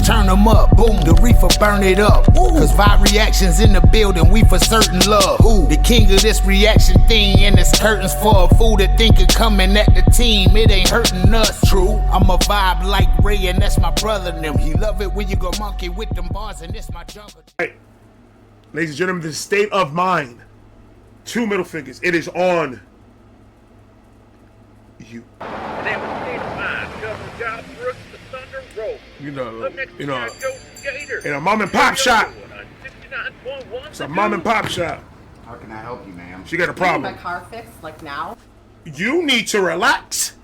turn them up. Boom, the reefer burn it up. Cause vibe reactions in the building, we for certain love. The king of this reaction thing, and it's curtains for a fool that think of coming at the team. It ain't hurting us. True, I'm a vibe like Ray, and that's my brother and them. He love it when you go monkey with them bars, and this my jungle. Hey, ladies and gentlemen, the state of mind. 2 middle fingers. It is on you. You know, in a mom and pop shop. It's a mom and pop shop. How can I help you, ma'am? She got a problem. My car fixed, like now. You need to relax.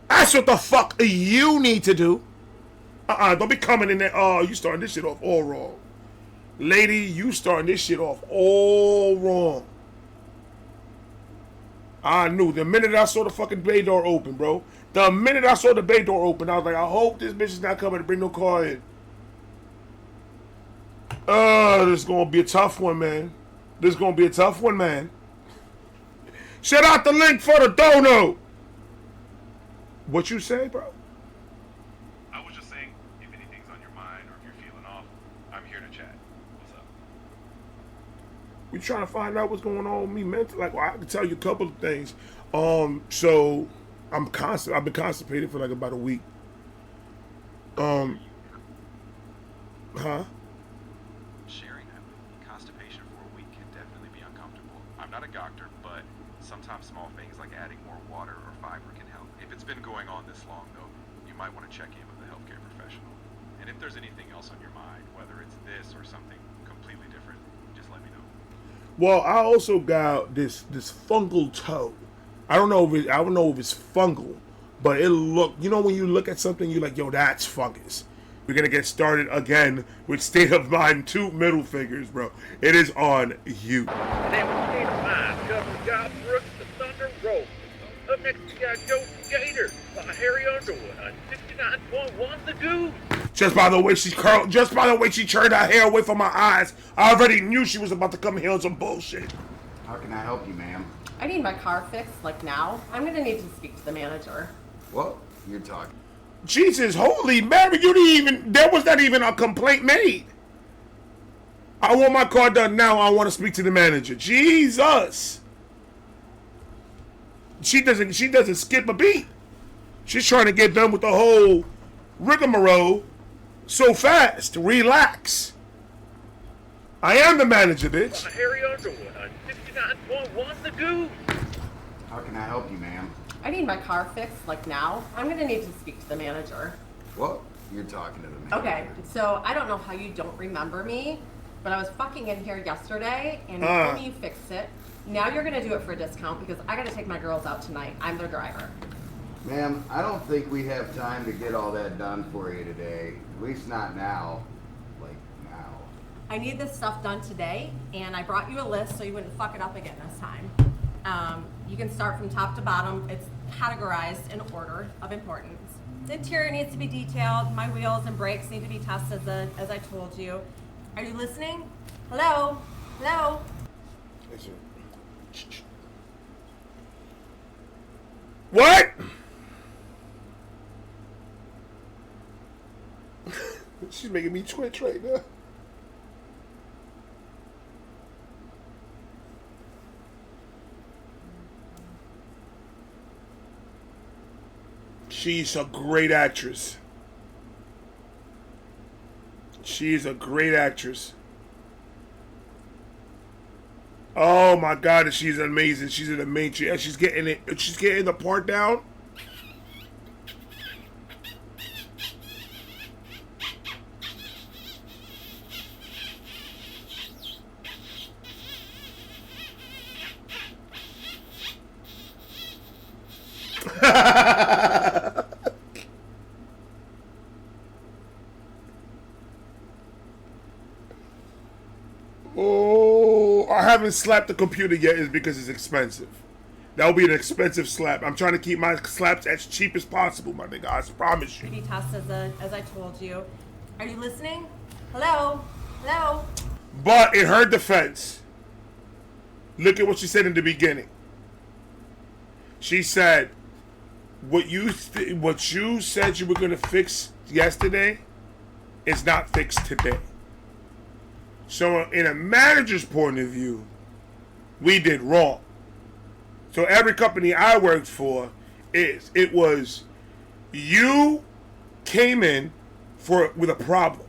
That's what the fuck you need to do. Don't be coming in there. Oh, you starting this shit off all wrong. Lady, you starting this shit off all wrong. I knew the minute I saw the fucking bay door open, bro. The minute I saw the bay door open, I was like, I hope this bitch is not coming to bring no car in. This is gonna be a tough one, man. This is gonna be a tough one, man. Shout out the link for the dono. What you say, bro? I was just saying, if anything's on your mind or if you're feeling off, I'm here to chat. What's up? We trying to find out what's going on with me mentally. Like, well, I can tell you a couple of things. So I've been constipated for like about a week. Sharing constipation for a week can definitely be uncomfortable. I'm not a doctor, but sometimes small things like adding more water or fiber can help. If it's been going on this long, though, you might want to check in with a healthcare professional. And if there's anything else on your mind, whether it's this or something completely different, just let me know. Well, I also got this fungal toe. I don't know if it's fungal, but it look. You know when you look at something, you're like, yo, that's fungus. We're gonna get started again with State of Mind 2 middle fingers, bro. It is on you. And then with State of Mind, covering Job Brooks, the Thunder Roll. Up next, we got Joe Gator by Harry Underwood on 69.1 The Goose. Just by the way she curled, just by the way she turned her hair away from my eyes, I already knew she was about to come here on some bullshit. How can I help you, ma'am? I need my car fixed, like now. I'm gonna need to speak to the manager. What? You're talking. Jesus, holy Mary, there was not even a complaint made. I want my car done now. I want to speak to the manager. Jesus. She doesn't skip a beat. She's trying to get done with the whole rigmarole so fast. Relax. I am the manager, bitch. Harry Underwood on 69.1 The Goose. How can I help you, ma'am? I need my car fixed, like now. I'm gonna need to speak to the manager. What? You're talking to the manager. Okay, so I don't know how you don't remember me, but I was fucking in here yesterday and you told me you fixed it. Now you're gonna do it for a discount because I gotta take my girls out tonight. I'm their driver. Ma'am, I don't think we have time to get all that done for you today. At least not now. Like, now. I need this stuff done today, and I brought you a list so you wouldn't fuck it up again this time. You can start from top to bottom. It's categorized in order of importance. The interior needs to be detailed. My wheels and brakes need to be tested as I told you. Are you listening? Hello? Hello? What? She's making me twitch right now. She's a great actress. She's a great actress. Oh my God, she's amazing. She's an amazing. She's getting it. She's getting the part down. Oh, I haven't slapped the computer yet is because it's expensive. That will be an expensive slap. I'm trying to keep my slaps as cheap as possible, my nigga. I promise you. Be tested as I told you. Are you listening? Hello? Hello? But in her defense, look at what she said in the beginning. She said, what you said you were going to fix yesterday, is not fixed today. So in a manager's point of view, we did wrong. So every company I worked for, it was you came in with a problem.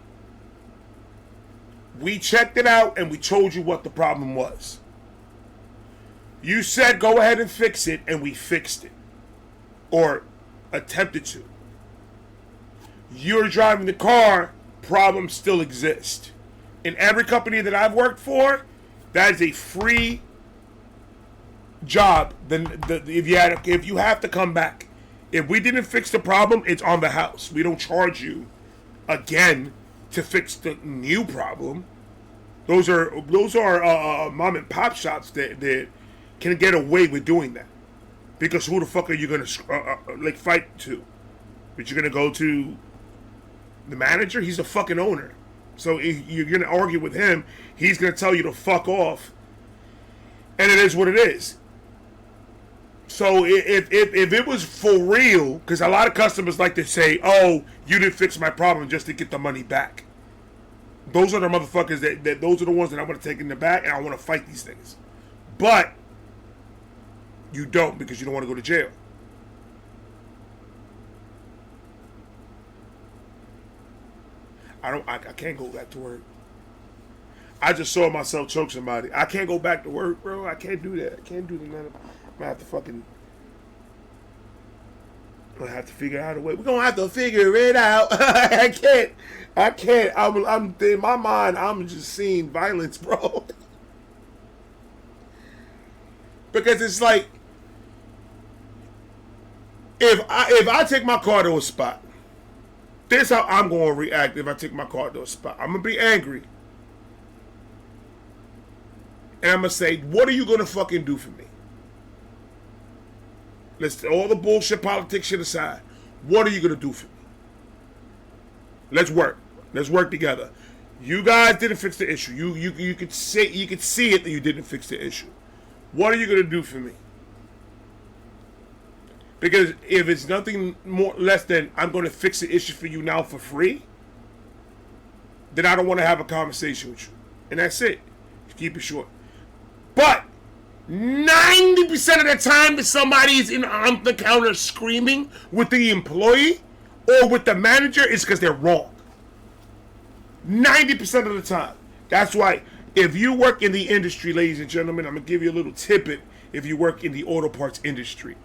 We checked it out and we told you what the problem was. You said go ahead and fix it, and we fixed it. Or attempted to. You're driving the car, problems still exist. In every company that I've worked for, that is a free job. If you have to come back. If we didn't fix the problem, it's on the house. We don't charge you again to fix the new problem. Those are mom and pop shops that can get away with doing that. Because who the fuck are you gonna fight to? But you're gonna go to the manager? He's the fucking owner. So if you're gonna argue with him, he's gonna tell you to fuck off. And it is what it is. So if it was for real, because a lot of customers like to say, "Oh, you didn't fix my problem," just to get the money back. Those are the motherfuckers that those are the ones that I want to take in the back, and I want to fight these things. But you don't, because you don't want to go to jail. I can't go back to work. I just saw myself choke somebody. I can't go back to work, bro. I can't do that. I can't do the none of. I'm gonna have to fucking. I'm gonna have to figure out a way. We're gonna have to figure it out. I can't. I'm in my mind. I'm just seeing violence, bro. Because it's like, if I take my car to a spot, this is how I'm gonna react. If I take my car to a spot, I'm gonna be angry, and I'm gonna say, "What are you gonna fucking do for me?" Let's all the bullshit politics shit aside. What are you gonna do for me? Let's work. Let's work together. You guys didn't fix the issue. You could see it that you didn't fix the issue. What are you gonna do for me? Because if it's nothing less than I'm gonna fix the issue for you now for free, then I don't want to have a conversation with you, and that's it. Keep it short. But 90% of the time that somebody's on the counter screaming with the employee or with the manager is because they're wrong. 90% of the time. That's why if you work in the industry, ladies and gentlemen, I'm going to give you a little tidbit. If you work in the auto parts industry,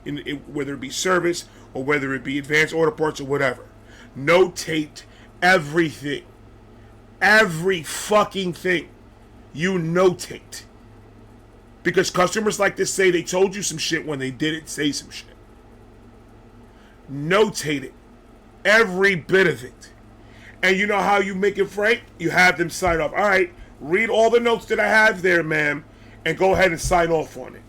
whether it be service or whether it be advanced auto parts or whatever, notate everything. Every fucking thing. You notate. Because customers like to say they told you some shit when they didn't say some shit. Notate it. Every bit of it. And you know how you make it frank? You have them sign off. All right, read all the notes that I have there, ma'am, and go ahead and sign off on it.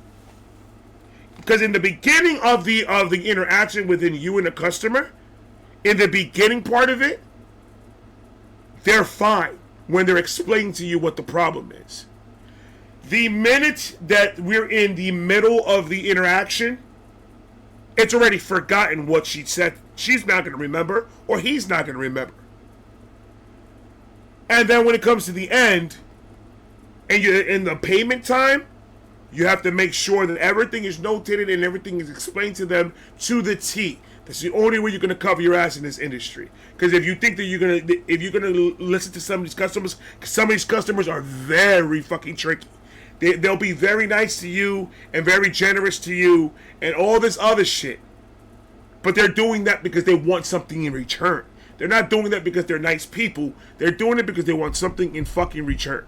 Because in the beginning of the interaction within you and the customer, in the beginning part of it, they're fine when they're explaining to you what the problem is. The minute that we're in the middle of the interaction, it's already forgotten what she said. She's not going to remember, or he's not going to remember. And then when it comes to the end, and you're in the payment time, you have to make sure that everything is notated and everything is explained to them to the T. That's the only way you're going to cover your ass in this industry. Because if you think that if you're going to listen to some of these customers are very fucking tricky. They'll be very nice to you and very generous to you and all this other shit. But they're doing that because they want something in return. They're not doing that because they're nice people. They're doing it because they want something in fucking return.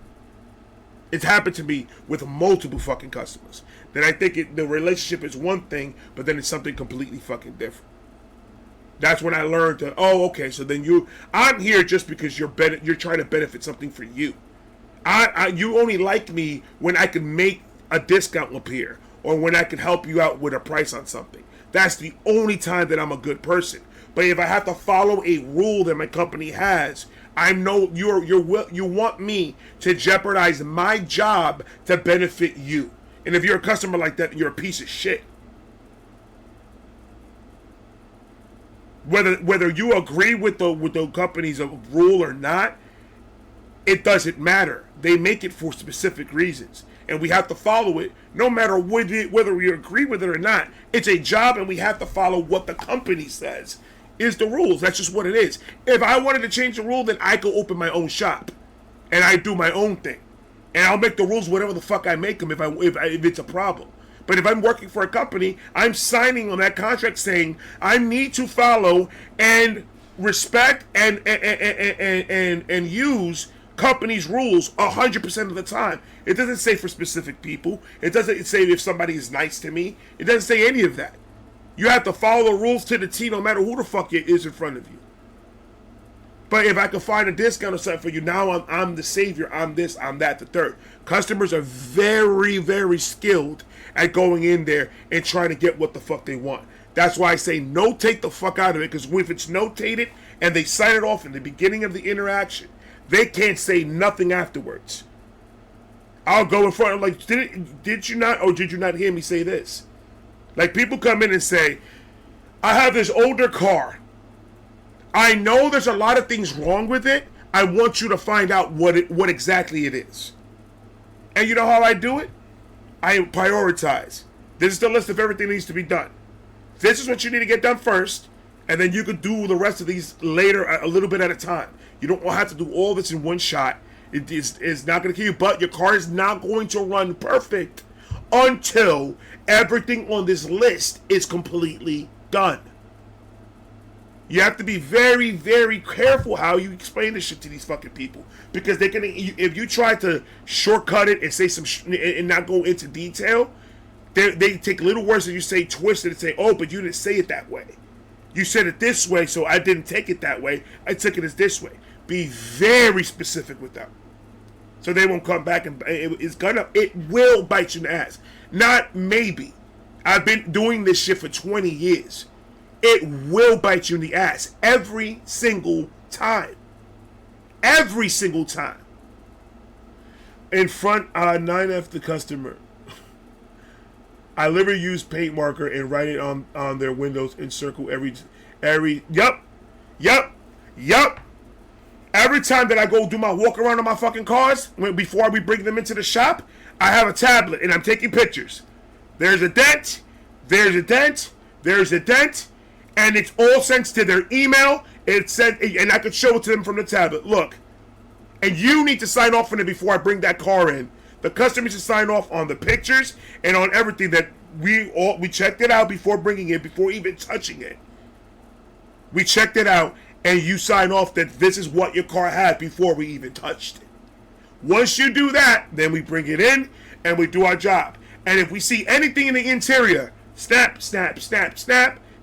It's happened to me with multiple fucking customers. That I think the relationship is one thing, but then it's something completely fucking different. That's when I learned that, oh, okay, so then I'm here just because you're trying to benefit something for you. You only like me when I can make a discount appear or when I can help you out with a price on something. That's the only time that I'm a good person. But if I have to follow a rule that my company has, I know you want me to jeopardize my job to benefit you. And if you're a customer like that, you're a piece of shit. Whether you agree with the company's rule or not, it doesn't matter. They make it for specific reasons, and we have to follow it, no matter whether we agree with it or not. It's a job, and we have to follow what the company says is the rules. That's just what it is. If I wanted to change the rule, then I could open my own shop, and I do my own thing, and I'll make the rules whatever the fuck I make them if it's a problem. But if I'm working for a company, I'm signing on that contract saying I need to follow and respect and use company's rules 100% of the time. It doesn't say for specific people. It doesn't say if somebody is nice to me. It doesn't say any of that. You have to follow the rules to the T no matter who the fuck it is in front of you. But if I can find a discount or something for you, now I'm the savior. I'm this, I'm that, the third. Customers are very, very skilled at going in there and trying to get what the fuck they want. That's why I say notate the fuck out of it, because if it's notated and they sign it off in the beginning of the interaction, they can't say nothing afterwards. I'll go in front of like, did you not hear me say this? Like, people come in and say, I have this older car. I know there's a lot of things wrong with it. I want you to find out what exactly it is. And you know how I do it? I prioritize. This is the list of everything that needs to be done. This is what you need to get done first, and then you could do the rest of these later, a little bit at a time. You don't have to do all this in one shot. It's not going to kill you, but your car is not going to run perfect until everything on this list is completely done. You have to be very, very careful how you explain this shit to these fucking people, because they're gonna. If you try to shortcut it and say some and not go into detail, they take little words that you say, twist it, and say, "Oh, but you didn't say it that way. You said it this way, so I didn't take it that way. I took it as this way." Be very specific with them, so they won't come back and it will bite you in the ass. Not maybe. I've been doing this shit for 20 years. It will bite you in the ass every single time. Every single time. In front, 9F the customer. I literally use paint marker and write it on their windows and circle every. Yup. Every time that I go do my walk around on my fucking cars, before we bring them into the shop, I have a tablet and I'm taking pictures. There's a dent. And it's all sent to their email. It said, and I could show it to them from the tablet. Look, and you need to sign off on it before I bring that car in. The customer should sign off on the pictures and on everything that we checked it out before bringing it, before even touching it. We checked it out, and you sign off that this is what your car had before we even touched it. Once you do that, then we bring it in and we do our job. And if we see anything in the interior, snap.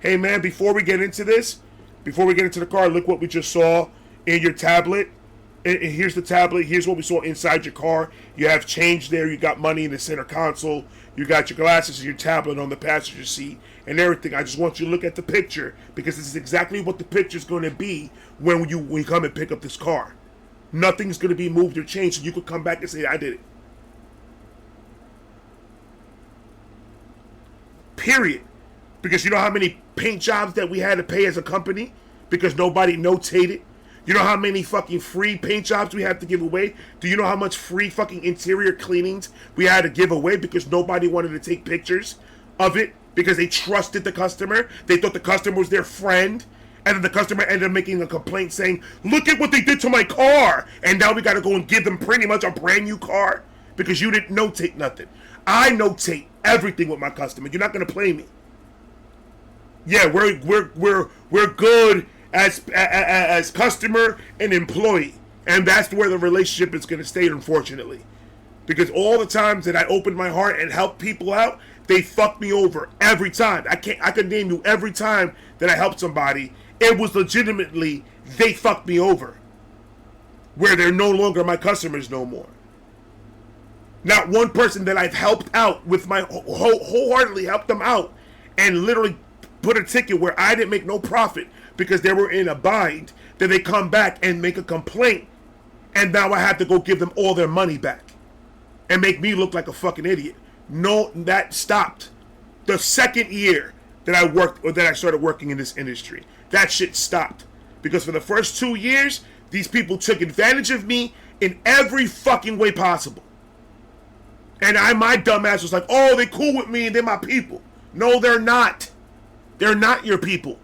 Hey man, before we get into the car, look what we just saw in your tablet. And here's the tablet. Here's what we saw inside your car. You have change there. You got money in the center console. You got your glasses and your tablet on the passenger seat and everything. I just want you to look at the picture, because this is exactly what the picture is going to be when you come and pick up this car. Nothing's going to be moved or changed, so you could come back and say, I did it. Period. Because you know how many paint jobs that we had to pay as a company because nobody notated? You know how many fucking free paint jobs we had to give away? Do you know how much free fucking interior cleanings we had to give away because nobody wanted to take pictures of it because they trusted the customer? They thought the customer was their friend. And then the customer ended up making a complaint saying, look at what they did to my car. And now we got to go and give them pretty much a brand new car because you didn't notate nothing. I notate everything with my customer. You're not going to play me. Yeah, we're good as customer and employee, and that's where the relationship is going to stay, unfortunately. Because all the times that I opened my heart and helped people out, they fucked me over every time. I could name you every time that I helped somebody. It was legitimately they fucked me over, where they're no longer my customers no more. Not one person that I've helped out with my wholeheartedly helped them out and literally put a ticket where I didn't make no profit because they were in a bind, then they come back and make a complaint, and now I have to go give them all their money back and make me look like a fucking idiot. No, that stopped the second year that I started working in this industry. that shit stopped. Because for the first 2 years, these people took advantage of me in every fucking way possible. And my dumbass was like, oh, they cool with me and they're my people. No, they're not. They're not your people.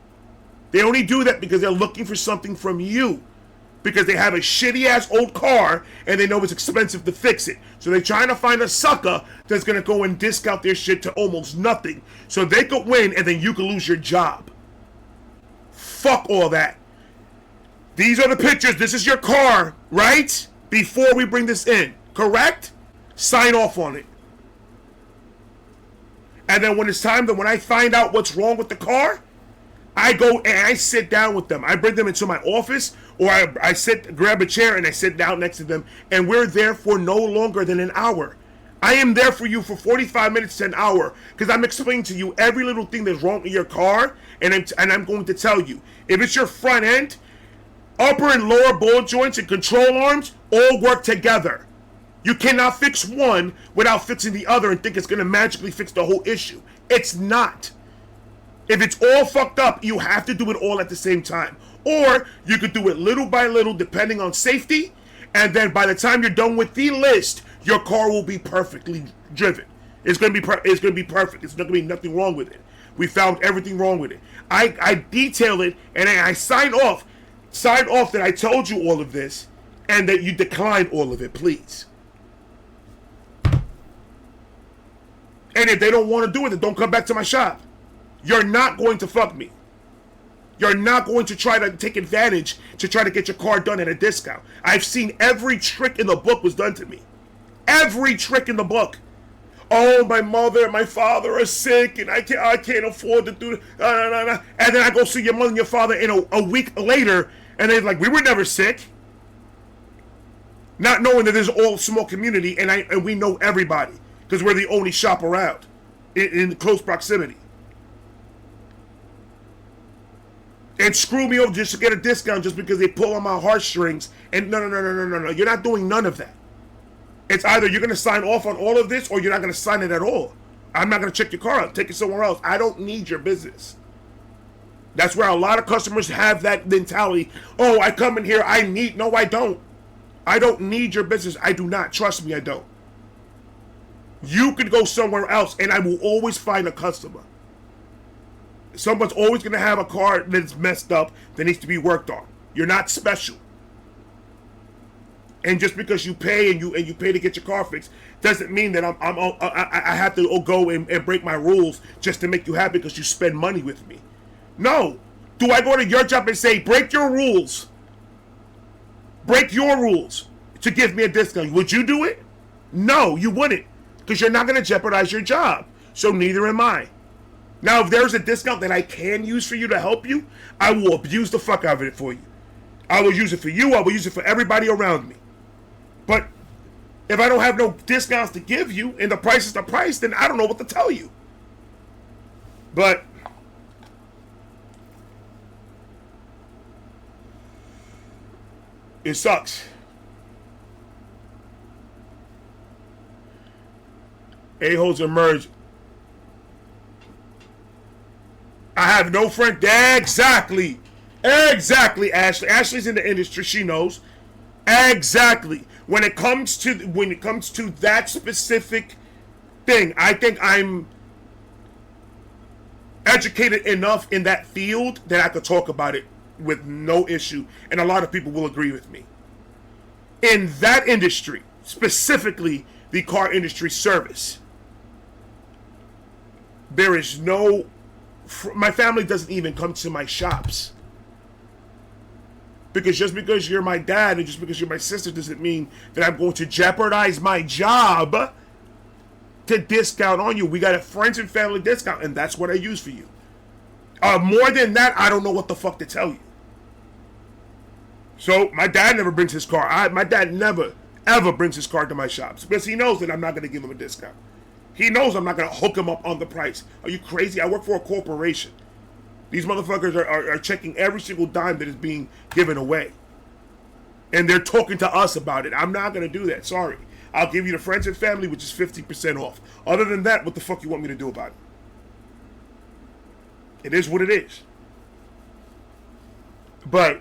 They only do that because they're looking for something from you. Because they have a shitty-ass old car and they know it's expensive to fix it. So they're trying to find a sucker that's going to go and discount their shit to almost nothing. So they could win and then you could lose your job. Fuck all that. These are the pictures. This is your car, right? Before we bring this in. Correct? Sign off on it. And then when it's time, when I find out what's wrong with the car, I go and I sit down with them. I bring them into my office, or I grab a chair and I sit down next to them, and we're there for no longer than an hour. I am there for you for 45 minutes to an hour, because I'm explaining to you every little thing that's wrong with your car, and I'm going to tell you. If it's your front end, upper and lower ball joints and control arms all work together. You cannot fix one without fixing the other and think it's going to magically fix the whole issue. It's not. If it's all fucked up, you have to do it all at the same time. Or you could do it little by little depending on safety, and then by the time you're done with the list, your car will be perfectly driven. It's going to be perfect. It's not going to be nothing wrong with it. We found everything wrong with it. I detail it and I sign off that I told you all of this and that you decline all of it, please. And if they don't want to do it, then don't come back to my shop. You're not going to fuck me. You're not going to try to take advantage to try to get your car done at a discount. I've seen every trick in the book was done to me. Every trick in the book. Oh, my mother and my father are sick and I can't afford to do it. And then I go see your mother and your father in a week later and they're like, we were never sick. Not knowing that there's all small community and we know everybody because we're the only shop around in close proximity. And screw me over just to get a discount just because they pull on my heartstrings. And no. You're not doing none of that. It's either you're going to sign off on all of this or you're not going to sign it at all. I'm not going to check your car out. Take it somewhere else. I don't need your business. That's where a lot of customers have that mentality. Oh, I come in here. No, I don't. I don't need your business. I do not. Trust me, I don't. You could go somewhere else and I will always find a customer. Someone's always going to have a car that's messed up that needs to be worked on. You're not special. And just because you pay and you pay to get your car fixed doesn't mean that I have to go and break my rules just to make you happy because you spend money with me. No. Do I go to your job and say, break your rules? Break your rules to give me a discount. Would you do it? No, you wouldn't. Because you're not going to jeopardize your job. So neither am I. Now, if there's a discount that I can use for you to help you, I will abuse the fuck out of it for you. I will use it for you. I will use it for everybody around me. But if I don't have no discounts to give you and the price is the price, then I don't know what to tell you. But it sucks. A-holes emerge. I have no friend. Exactly, Ashley. Ashley's in the industry. She knows. Exactly. When it comes to that specific thing, I think I'm educated enough in that field that I could talk about it with no issue, and a lot of people will agree with me. In that industry, specifically the car industry service, there is no. My family doesn't even come to my shops. Because just because you're my dad and just because you're my sister doesn't mean that I'm going to jeopardize my job to discount on you. We got a friends and family discount, and that's what I use for you. More than that, I don't know what the fuck to tell you. So my dad never brings his car. My dad never, ever brings his car to my shops because he knows that I'm not going to give him a discount. He knows I'm not going to hook him up on the price. Are you crazy? I work for a corporation. These motherfuckers are checking every single dime that is being given away. And they're talking to us about it. I'm not going to do that. Sorry. I'll give you the friends and family, which is 50% off. Other than that, what the fuck you want me to do about it? It is what it is. But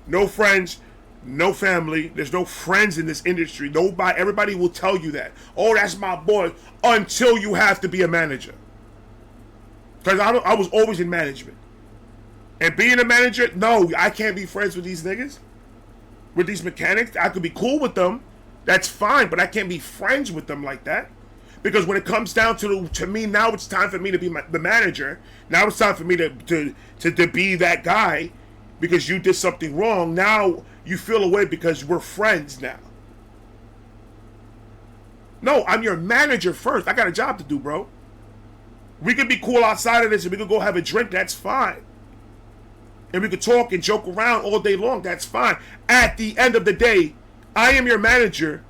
no friends, no family. There's no friends in this industry. Nobody. Everybody will tell you that. Oh, that's my boy. Until you have to be a manager. Because I was always in management. And being a manager, no, I can't be friends with these niggas. With these mechanics. I could be cool with them. That's fine. But I can't be friends with them like that. Because when it comes down to me, now it's time for me to be the manager. Now it's time for me to be that guy. Because you did something wrong. Now you feel away because we're friends now. No, I'm your manager first. I got a job to do, bro. We could be cool outside of this and we could go have a drink. That's fine. And we could talk and joke around all day long. That's fine. At the end of the day, I am your manager.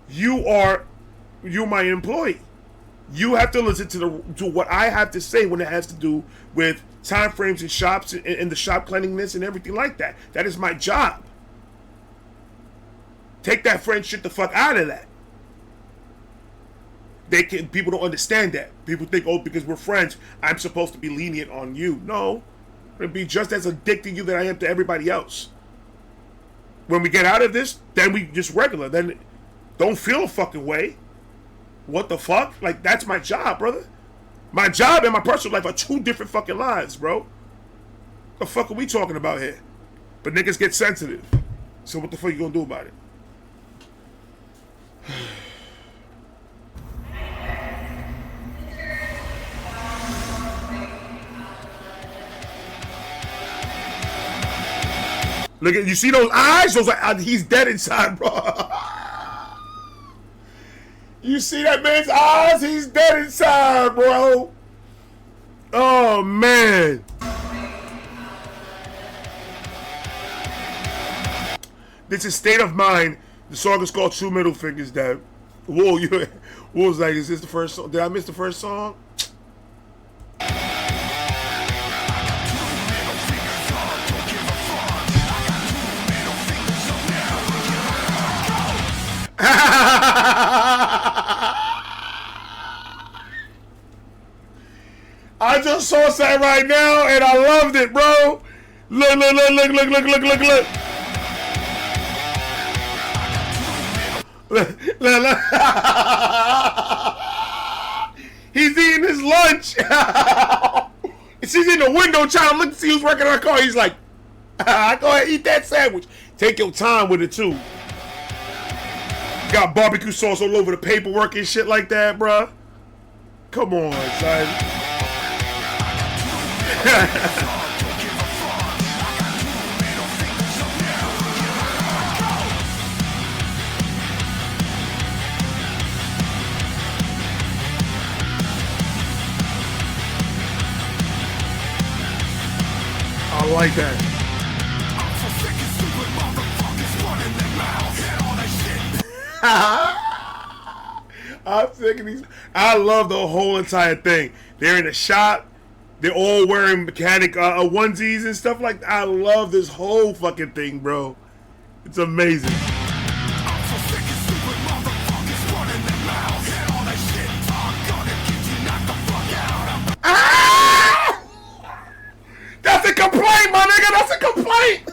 You're my employee. You have to listen to what I have to say when it has to do with time frames and shops and the shop cleanliness and everything like that. That is my job. Take that friend shit the fuck out of that. People don't understand that. People think, oh, because we're friends, I'm supposed to be lenient on you. No. I'm going to be just as addicted to you that I am to everybody else. When we get out of this, then we just regular. Then don't feel a fucking way. What the fuck? Like, that's my job, brother. My job and my personal life are two different fucking lives, bro. The fuck are we talking about here? But niggas get sensitive. So what the fuck you gonna do about it? Look at, you see those eyes? Those are, he's dead inside, bro. You see that man's eyes? He's dead inside, bro. Oh, man. This is State of Mind. The song is called Two Middle Fingers, Dad. Whoa, What was like, is this the first song? Did I miss the first song? I just saw something right now and I loved it, bro. Look. Look. He's eating his lunch. She's in the window trying to look to see who's working on her car. He's like, go ahead, eat that sandwich. Take your time with it, too. Got barbecue sauce all over the paperwork and shit like that, bruh. Come on, son. I like that. I'm sick of these. I love the whole entire thing. They're in the shop. They're all wearing mechanic onesies and stuff like that. I love this whole fucking thing, bro. It's amazing. Ah! That's a complaint, my nigga. That's a complaint.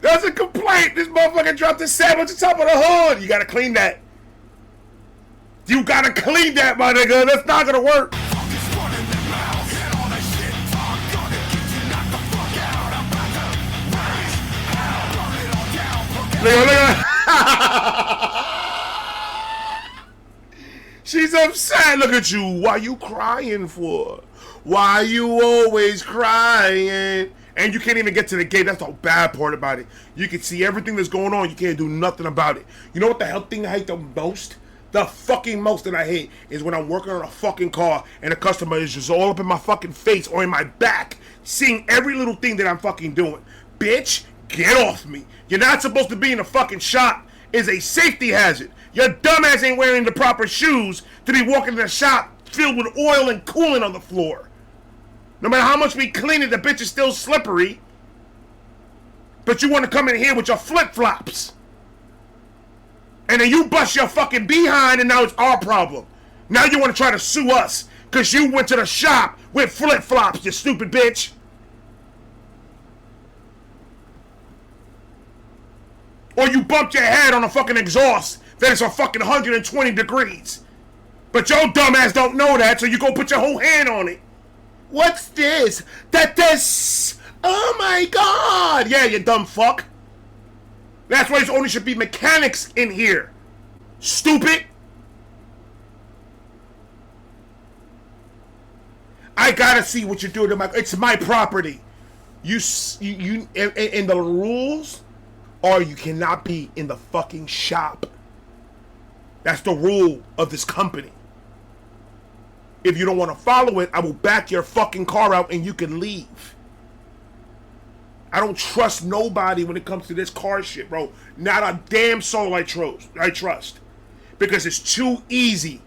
That's a complaint. This motherfucker dropped his sandwich on top of the hood. You gotta clean that. You gotta clean that, my nigga. That's not gonna work. Look. She's upset. Look at you. Why you crying for? Why you always crying? And you can't even get to the gate. That's the bad part about it. You can see everything that's going on. You can't do nothing about it. You know what the hell thing I hate the most? The fucking most that I hate is when I'm working on a fucking car and the customer is just all up in my fucking face or in my back, seeing every little thing that I'm fucking doing. Bitch, get off me. You're not supposed to be in a fucking shop. It's a safety hazard. Your dumbass ain't wearing the proper shoes to be walking in a shop filled with oil and coolant on the floor. No matter how much we clean it, the bitch is still slippery. But you want to come in here with your flip-flops. And then you bust your fucking behind and now it's our problem. Now you want to try to sue us. Because you went to the shop with flip-flops, you stupid bitch. Or you bumped your head on a fucking exhaust that is a fucking 120 degrees. But your dumb ass don't know that, so you go put your whole hand on it. What's this? This. Oh my god. Yeah, you dumb fuck. That's why there only should be mechanics in here. Stupid. I gotta see what you're doing to my. It's my property. You and the rules are you cannot be in the fucking shop. That's the rule of this company. If you don't want to follow it, I will back your fucking car out and you can leave. I don't trust nobody when it comes to this car shit, bro. Not a damn soul I trust. Because it's too easy.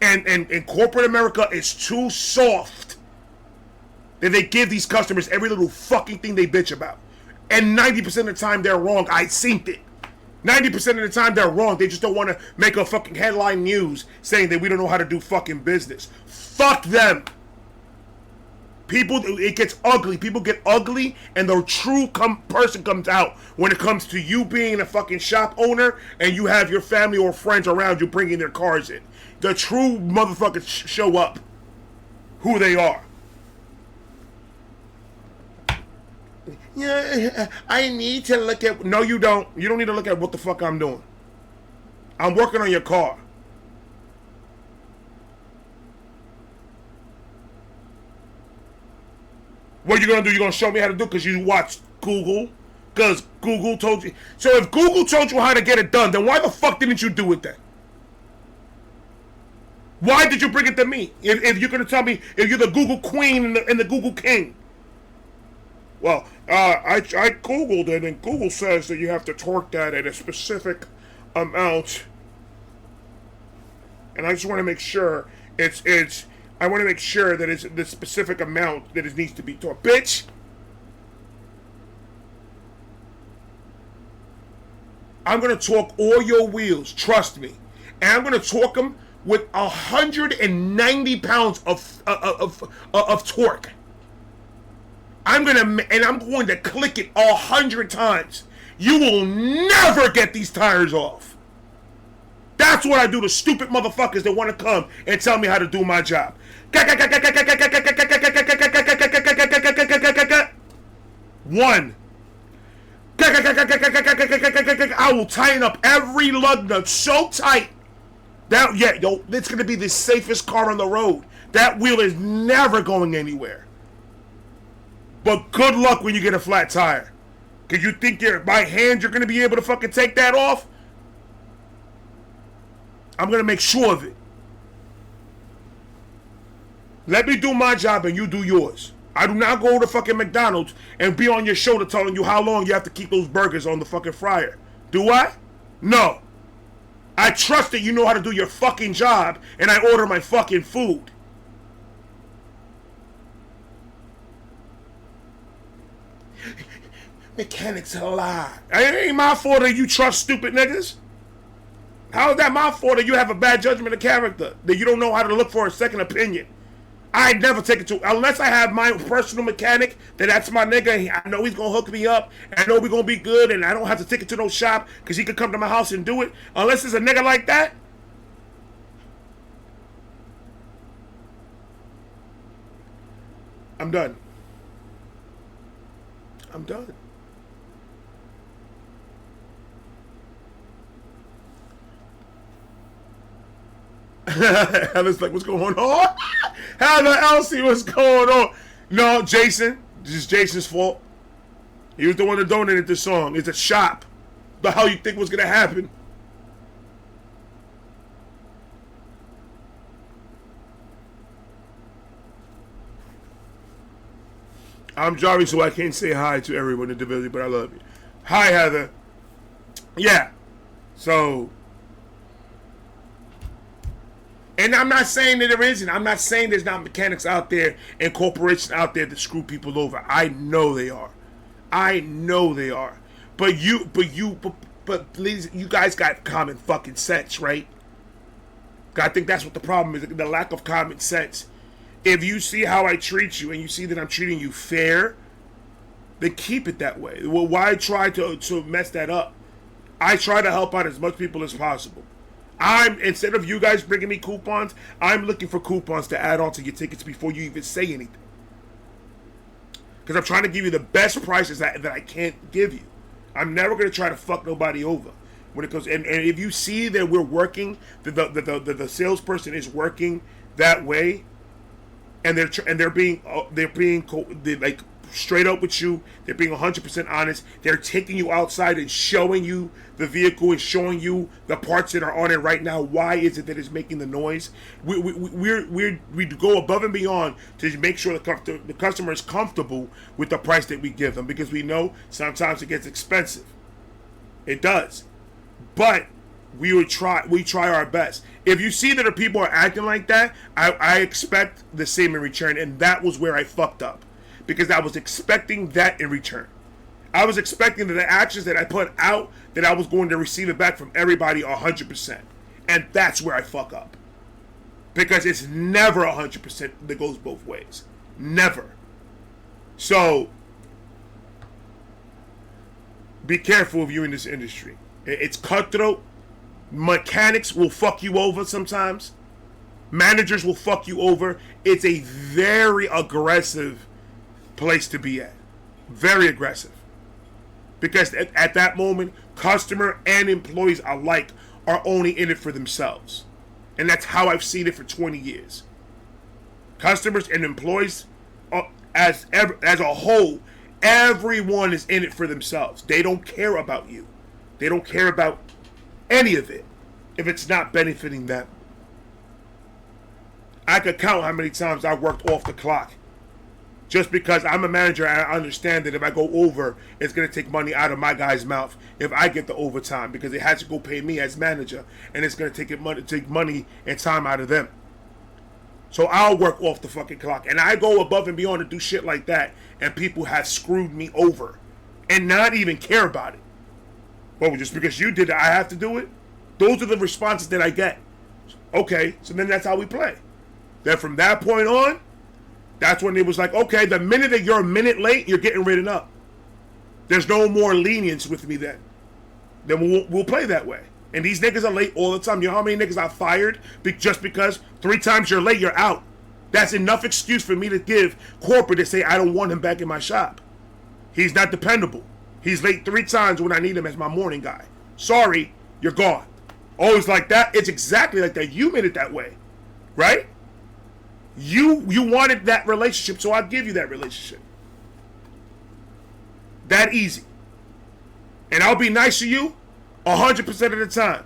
And corporate America is too soft that they give these customers every little fucking thing they bitch about. And 90% of the time they're wrong. I synced it. 90% of the time they're wrong. They just don't want to make a fucking headline news saying that we don't know how to do fucking business. Fuck them. People, it gets ugly. People get ugly and the true person comes out when it comes to you being a fucking shop owner and you have your family or friends around you bringing their cars in. The true motherfuckers show up who they are. Yeah, I need to look at... No, you don't. You don't need to look at what the fuck I'm doing. I'm working on your car. What are you going to do? You're going to show me how to do it because you watched Google? Because Google told you... So if Google told you how to get it done, then why the fuck didn't you do it then? Why did you bring it to me? If you're going to tell me if you're the Google queen and the Google king. Well, I Googled it, and Google says that you have to torque that at a specific amount. And I just want to make sure I want to make sure that it's the specific amount that it needs to be torqued. Bitch! I'm going to torque all your wheels, trust me. And I'm going to torque them with 190 pounds of torque. I'm going to click it 100 times. You will never get these tires off. That's what I do to stupid motherfuckers that want to come and tell me how to do my job. One. I will tighten up every lug nut so tight. It's going to be the safest car on the road. That wheel is never going anywhere. But good luck when you get a flat tire. Because you think by hand you're going to be able to fucking take that off? I'm going to make sure of it. Let me do my job and you do yours. I do not go to fucking McDonald's and be on your shoulder telling you how long you have to keep those burgers on the fucking fryer. Do I? No. I trust that you know how to do your fucking job and I order my fucking food. Mechanics a lie. It ain't my fault that you trust stupid niggas. How is that my fault that you have a bad judgment of character? That you don't know how to look for a second opinion? I'd never take it to... Unless I have my personal mechanic, that's my nigga. I know he's going to hook me up. I know we're going to be good, and I don't have to take it to no shop because he could come to my house and do it. Unless it's a nigga like that. I'm done. I'm done. Heather's like, what's going on? Heather, Elsie, what's going on? No, Jason. This is Jason's fault. He was the one that donated this song. It's a shop. The hell you think was going to happen? I'm Jarvis, so I can't say hi to everyone in the village, but I love you. Hi, Heather. Yeah. So... And I'm not saying that there isn't. I'm not saying there's not mechanics out there and corporations out there that screw people over. I know they are. I know they are. But please, you guys got common fucking sense, right? I think that's what the problem is. The lack of common sense. If you see how I treat you and you see that I'm treating you fair, then keep it that way. Well, why try to mess that up? I try to help out as much people as possible. Instead of you guys bringing me coupons, I'm looking for coupons to add on to your tickets before you even say anything. Because I'm trying to give you the best prices that I can't give you. I'm never going to try to fuck nobody over. When it goes, and if you see that we're working, the salesperson is working that way, and they're being like straight up with you, they're being 100% honest. They're taking you outside and showing you the vehicle and showing you the parts that are on it right now. Why is it that it's making the noise? We go above and beyond to make sure the customer is comfortable with the price that we give them, because we know sometimes it gets expensive. It does. But we try our best. If you see that the people are acting like that, I expect the same in return, and that was where I fucked up, because I was expecting that in return. I was expecting that the actions that I put out, that I was going to receive it back from everybody 100%, and that's where I fuck up, because it's never 100% that goes both ways, never. So be careful if you're in this industry. It's cutthroat. Mechanics will fuck you over sometimes. Managers will fuck you over. It's a very aggressive place to be at. Very aggressive. Because at that moment, customer and employees alike are only in it for themselves. And that's how I've seen it for 20 years. Customers and employees, as a whole, everyone is in it for themselves. They don't care about you. They don't care about any of it if it's not benefiting them. I could count how many times I worked off the clock. Just because I'm a manager, I understand that if I go over, it's going to take money out of my guy's mouth if I get the overtime, because it has to go pay me as manager, and it's going to take money and time out of them. So I'll work off the fucking clock, and I go above and beyond to do shit like that, and people have screwed me over and not even care about it. Well, just because you did it, I have to do it? Those are the responses that I get. Okay, so then that's how we play. Then from that point on, that's when it was like, okay, the minute that you're a minute late, you're getting written up. There's no more lenience with me then. Then we'll play that way. And these niggas are late all the time. You know how many niggas I fired just because 3 times you're late, you're out? That's enough excuse for me to give corporate to say I don't want him back in my shop. He's not dependable. He's late 3 times when I need him as my morning guy. Sorry, you're gone. Always like that. It's exactly like that. You made it that way, right? You wanted that relationship, so I'll give you that relationship. That easy. And I'll be nice to you 100% of the time.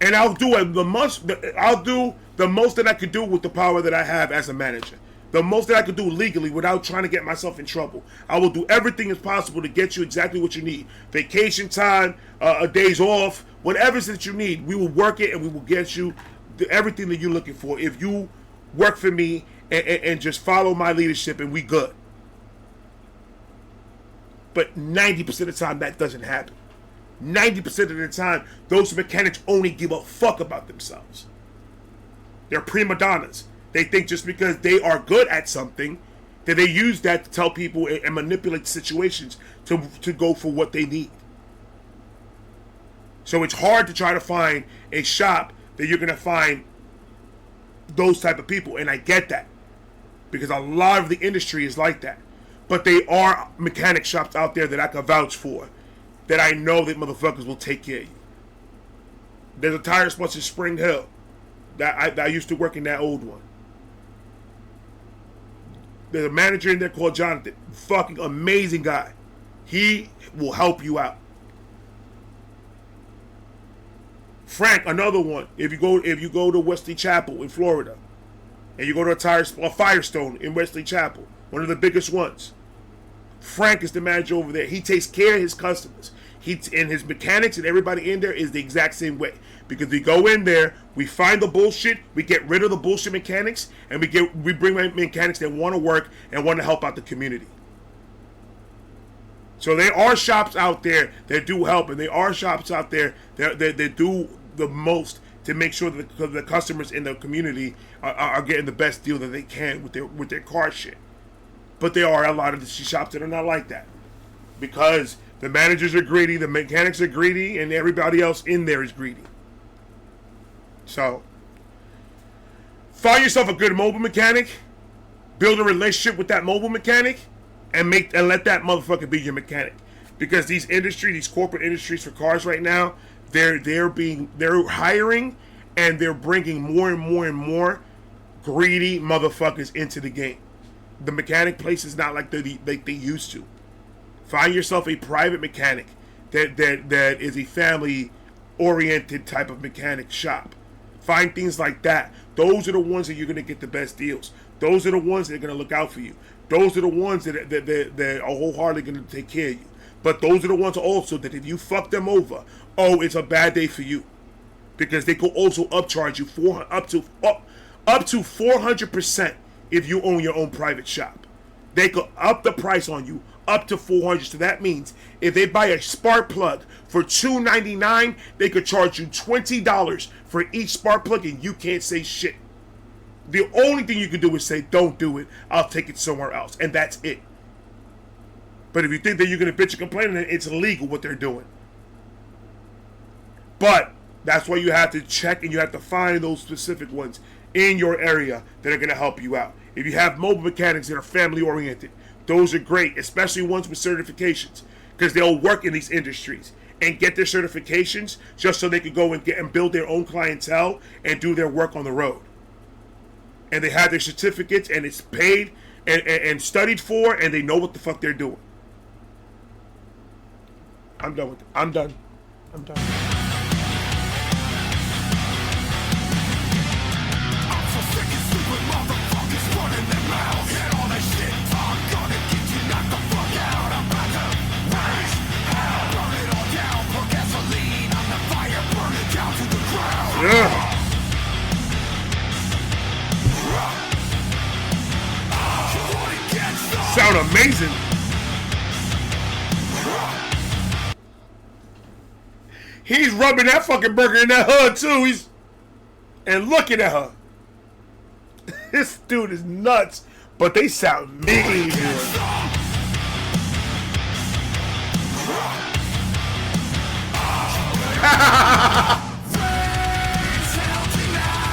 And I'll do the most that I could do with the power that I have as a manager. The most that I could do legally without trying to get myself in trouble. I will do everything as possible to get you exactly what you need. Vacation time, days off, whatever it is that you need. We will work it and we will get you everything that you're looking for. If you work for me and just follow my leadership, and we good. But 90% of the time that doesn't happen. 90% of the time those mechanics only give a fuck about themselves. They're prima donnas. They think just because they are good at something, that they use that to tell people and manipulate situations to go for what they need. So it's hard to try to find a shop that you're going to find those type of people. And I get that, because a lot of the industry is like that. But there are mechanic shops out there that I can vouch for, that I know that motherfuckers will take care of you. There's a tire spot in Spring Hill that I used to work in, that old one. There's a manager in there called Jonathan. Fucking amazing guy. He will help you out. Frank, another one. If you go to Wesley Chapel in Florida, and you go to a Firestone in Wesley Chapel, one of the biggest ones, Frank is the manager over there. He takes care of his customers. And his mechanics and everybody in there is the exact same way. Because we go in there, we find the bullshit, we get rid of the bullshit mechanics, and we bring mechanics that want to work and want to help out the community. So there are shops out there that do help, and there are shops out there that do the most to make sure that the customers in the community are getting the best deal that they can with their car shit. But there are a lot of the shops that are not like that, because the managers are greedy, the mechanics are greedy, and everybody else in there is greedy. So, find yourself a good mobile mechanic, build a relationship with that mobile mechanic, and let that motherfucker be your mechanic. Because these corporate industries for cars right now, they're hiring, and they're bringing more and more and more greedy motherfuckers into the game. The mechanic place is not like they used to. Find yourself a private mechanic that is a family-oriented type of mechanic shop. Find things like that. Those are the ones that you're going to get the best deals. Those are the ones that are going to look out for you. Those are the ones that are wholeheartedly going to take care of you. But those are the ones also that if you fuck them over, it's a bad day for you. Because they could also upcharge you up to 400% if you own your own private shop. They could up the price on you up to $400. So that means if they buy a spark plug for $2.99, they could charge you $20 for each spark plug, and you can't say shit. The only thing you can do is say, don't do it, I'll take it somewhere else, and that's it. But if you think that you're going to bitch and complain, then it's illegal what they're doing. But that's why you have to check, and you have to find those specific ones in your area that are going to help you out. If you have mobile mechanics that are family oriented, those are great, especially ones with certifications, because they'll work in these industries and get their certifications just so they can go and build their own clientele and do their work on the road. And they have their certificates, and it's paid and studied for, and they know what the fuck they're doing. I'm done with it. I'm done. Yeah. Sound amazing. He's rubbing that fucking burger in that hood too. And looking at her. This dude is nuts, but they sound mean.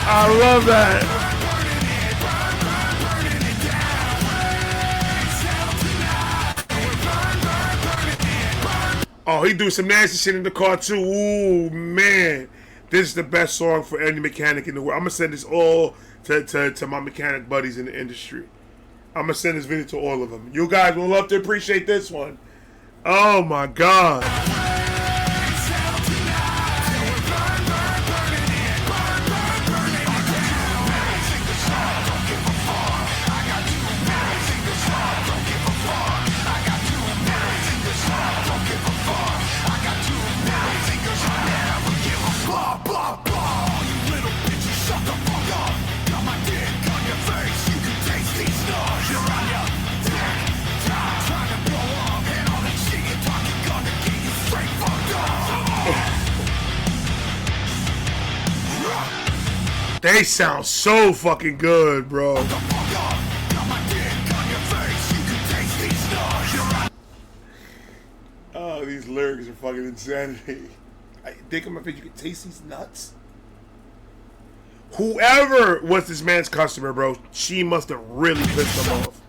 I love that. Oh, he do some nasty shit in the car too. Ooh, man. This is the best song for any mechanic in the world. I'm going to send this all to my mechanic buddies in the industry. I'm going to send this video to all of them. You guys will love to appreciate this one. Oh, my God. They sound so fucking good, bro. Oh, these lyrics are fucking insanity. I think on my face, you can taste these nuts. Whoever was this man's customer, bro, she must have really pissed him off.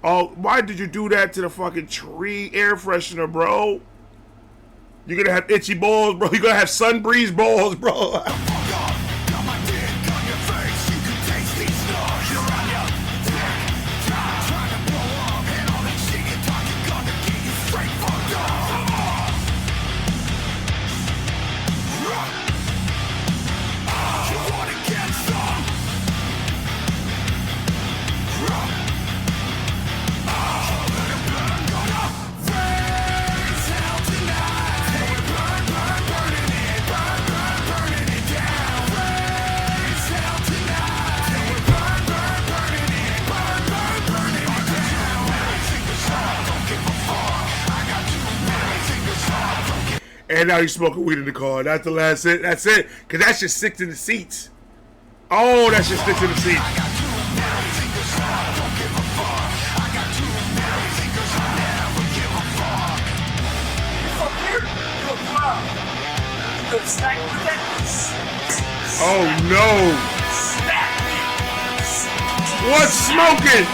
Oh, why did you do that to the fucking tree air freshener, bro? You're gonna have itchy balls, bro. You're gonna have sun breeze balls, bro. And now he's smoking weed in the car. That's the last it. That's it. Cause that shit sticks in the seats. Oh, that shit sticks in the seats. Oh no! What's smoking?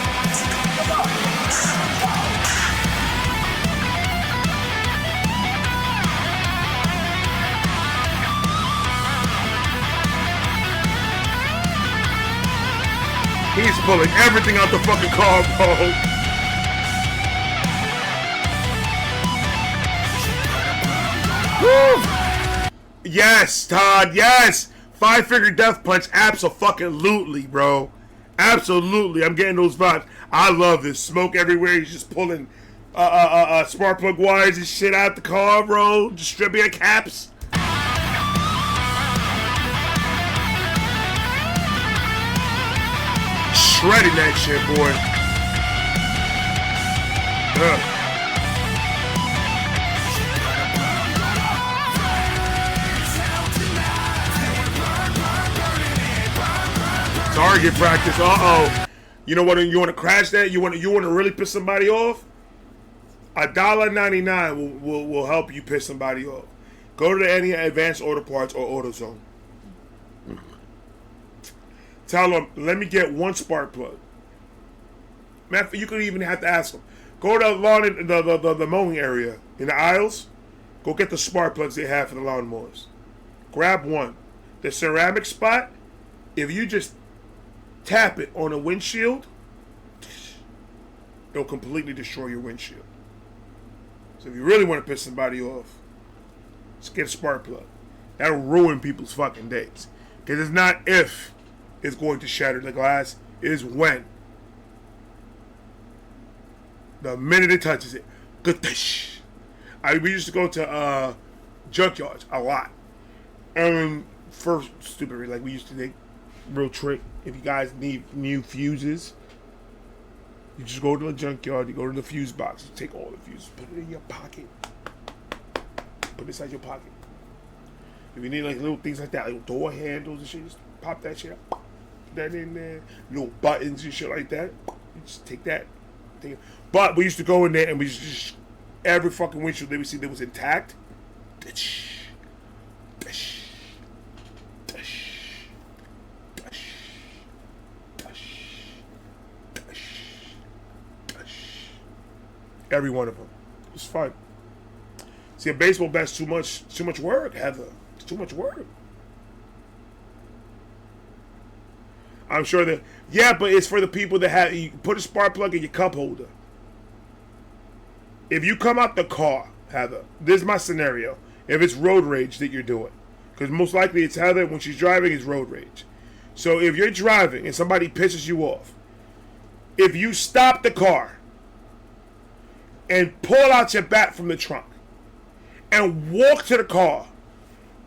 He's pulling everything out the fucking car, bro. Woo! Yes, Todd, yes! 5-finger death punch, abso-fucking-lutely, bro. Absolutely, I'm getting those vibes. I love this. Smoke everywhere. He's just pulling spark plug wires and shit out the car, bro. Distributor caps. Shredding that shit, boy. Target practice. Uh-oh. You know what? You want to crash that? You want to really piss somebody off? $1.99 will help you piss somebody off. Go to any Advanced Auto Parts or AutoZone. Tell them, let me get one spark plug. Matter you could even have to ask them. Go to the mowing area in the aisles. Go get the spark plugs they have for the lawnmowers. Grab one. The ceramic spot, if you just tap it on a windshield, it'll completely destroy your windshield. So if you really want to piss somebody off, just get a spark plug. That'll ruin people's fucking days. Because it's not if it's going to shatter the glass, it is when. The minute it touches it, good-dish. We used to go to junkyards a lot. And first, stupid, like we used to take real trick. If you guys need new fuses, you just go to the junkyard, you go to the fuse box, you take all the fuses, put it in your pocket. Put it inside your pocket. If you need like little things like that, like door handles and shit, just pop that shit up. Put that in there. Little buttons and shit like that. You just take that. But we used to go in there and we just every fucking windshield that we see that was intact. Every one of them. It's fun. See, a baseball bat's too much work, Heather. It's too much work. I'm sure that, yeah, but it's for the people that have, you put a spark plug in your cup holder. If you come out the car, Heather, this is my scenario. If it's road rage that you're doing, because most likely it's Heather, when she's driving, it's road rage. So if you're driving and somebody pisses you off, if you stop the car and pull out your bat from the trunk and walk to the car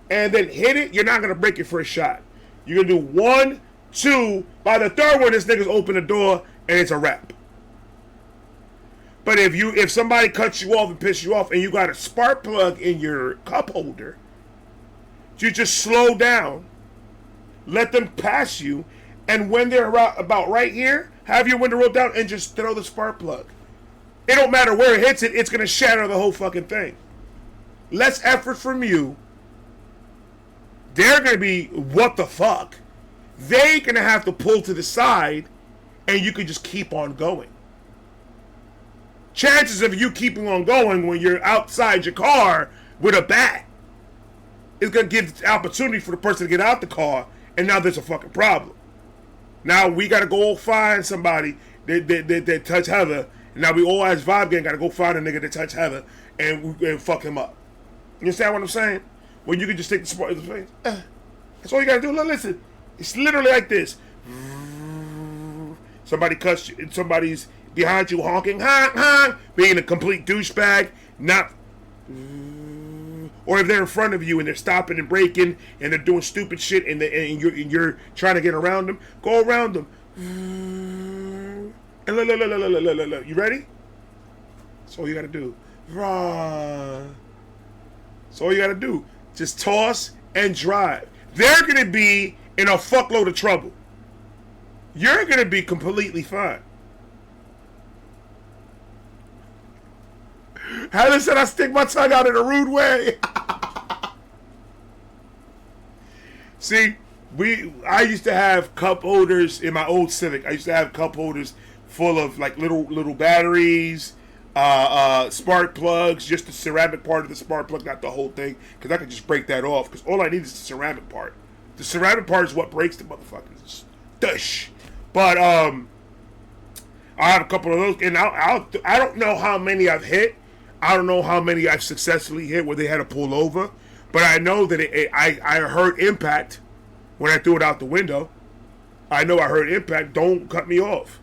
and then hit it, you're not going to break your first shot. You're going to do 1, 2, by the third one, this nigga's open the door and it's a wrap. But if somebody cuts you off and pisses you off and you got a spark plug in your cup holder, you just slow down, let them pass you, and when they're about right here, have your window rolled down and just throw the spark plug. It don't matter where it hits it, it's going to shatter the whole fucking thing. Less effort from you. They're going to be, what the fuck? They're going to have to pull to the side, and you can just keep on going. Chances of you keeping on going when you're outside your car with a bat is going to give the opportunity for the person to get out the car, and now there's a fucking problem. Now we got to go find somebody that touch Heather, and now we all as Vibe Gang got to go find a nigga that touch Heather and fuck him up. You understand what I'm saying? When you can just take the sport in the face. That's all you got to do. Listen, it's literally like this. Somebody cuts you, and somebody's behind you honking, honk, honk, being a complete douchebag, not... Or if they're in front of you and they're stopping and braking and they're doing stupid shit and you're trying to get around them, go around them. And look. You ready? That's all you got to do. Run. So all you gotta do, just toss and drive. They're gonna be in a fuckload of trouble. You're gonna be completely fine. Helen said I stick my tongue out in a rude way. See, I used to have cup holders in my old Civic. I used to have cup holders full of like little batteries, spark plugs, just the ceramic part of the spark plug, not the whole thing, because I could just break that off, because all I need is the ceramic part. The ceramic part is what breaks the motherfuckers. Dush. But I have a couple of those, and I don't know how many I've hit. I don't know how many I've successfully hit where they had to pull over, but I know that I heard impact when I threw it out the window. I know I heard impact. Don't cut me off.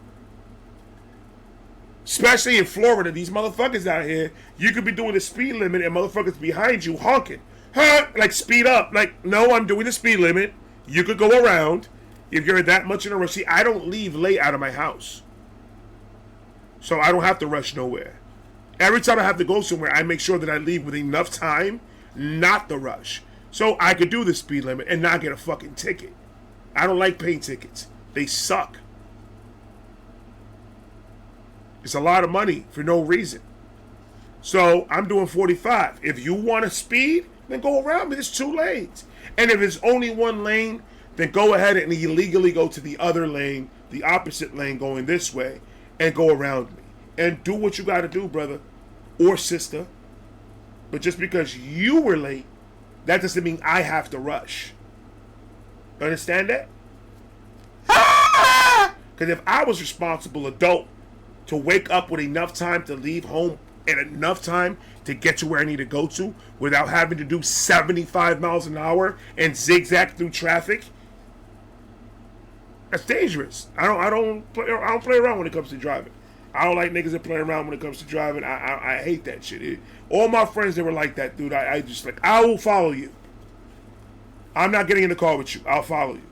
Especially in Florida, these motherfuckers out here, you could be doing the speed limit and motherfuckers behind you honking. Huh? Like, speed up. Like, no, I'm doing the speed limit. You could go around if you're that much in a rush. See, I don't leave late out of my house. So I don't have to rush nowhere. Every time I have to go somewhere, I make sure that I leave with enough time not to rush. So I could do the speed limit and not get a fucking ticket. I don't like paying tickets. They suck. It's a lot of money for no reason. So I'm doing 45. If you want to speed, then go around me. There's 2 lanes. And if it's only 1 lane, then go ahead and illegally go to the other lane, the opposite lane going this way, and go around me. And do what you got to do, brother or sister. But just because you were late, that doesn't mean I have to rush. Understand that? Because if I was responsible adult to wake up with enough time to leave home and enough time to get to where I need to go to without having to do 75 miles an hour and zigzag through traffic, that's dangerous. I don't play around when it comes to driving. I don't like niggas that play around when it comes to driving. I hate that shit. All my friends that were like that, dude, I just like, I will follow you. I'm not getting in the car with you. I'll follow you.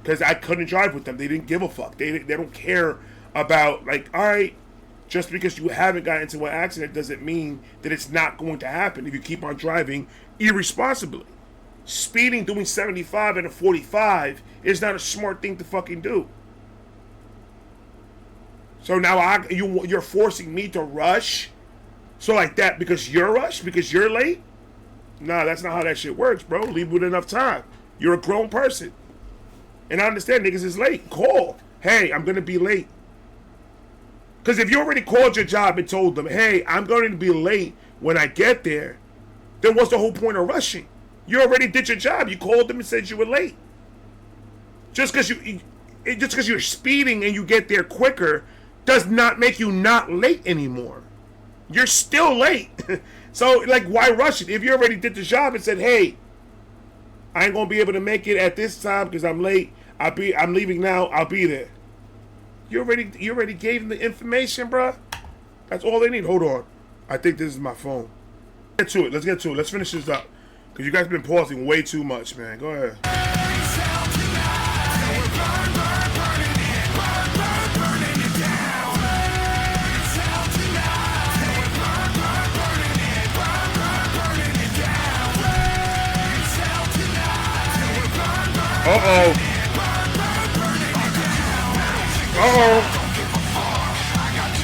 Because I couldn't drive with them. They didn't give a fuck. They don't care about, like, all right, just because you haven't gotten into an accident doesn't mean that it's not going to happen if you keep on driving irresponsibly. Speeding, doing 75 and a 45 is not a smart thing to fucking do. So now you're forcing me to rush? So like that because you're rushed? Because you're late? Nah, that's not how that shit works, bro. Leave with enough time. You're a grown person. And I understand niggas is late. Call. Hey, I'm going to be late. Because if you already called your job and told them, hey, I'm going to be late when I get there, then what's the whole point of rushing? You already did your job. You called them and said you were late. Just because you're speeding and you get there quicker does not make you not late anymore. You're still late. So, like, why rush it? If you already did the job and said, hey, I ain't going to be able to make it at this time because I'm late. I'm leaving now. I'll be there. You already gave them the information, bruh. That's all they need. Hold on. I think this is my phone. Let's get to it. Let's finish this up. Because you guys have been pausing way too much, man. Go ahead. Uh-oh.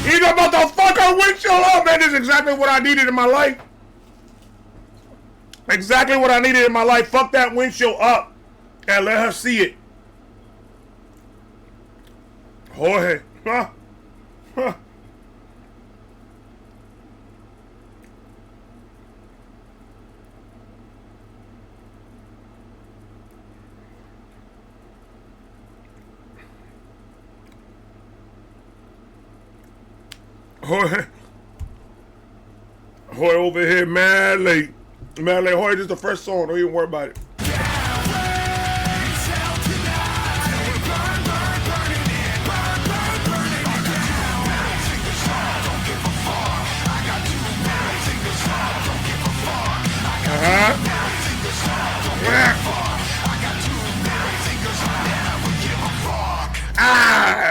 He's about to fuck her windshield up, man. This is exactly what I needed in my life. Exactly what I needed in my life. Fuck that windshield up and let her see it. Jorge. Huh? Huh. Jorge over here, man, late. Man, like, Jorge, this is the first song. Don't even worry about it.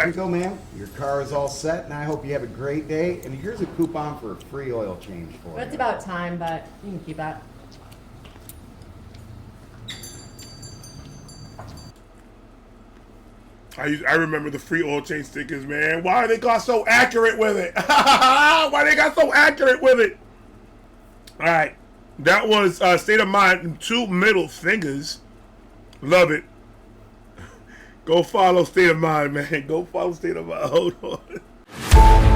you go, man. Your car is all set, and I hope you have a great day. And here's a coupon for a free oil change for Well, it's you. about time, but you can keep that. I remember the free oil change stickers, man. Why they got so accurate with it? Why they got so accurate with it? All right, that was State of Mind and 2 middle fingers. Love it. Go follow State of Mind, man. Go follow State of Mind. Hold on.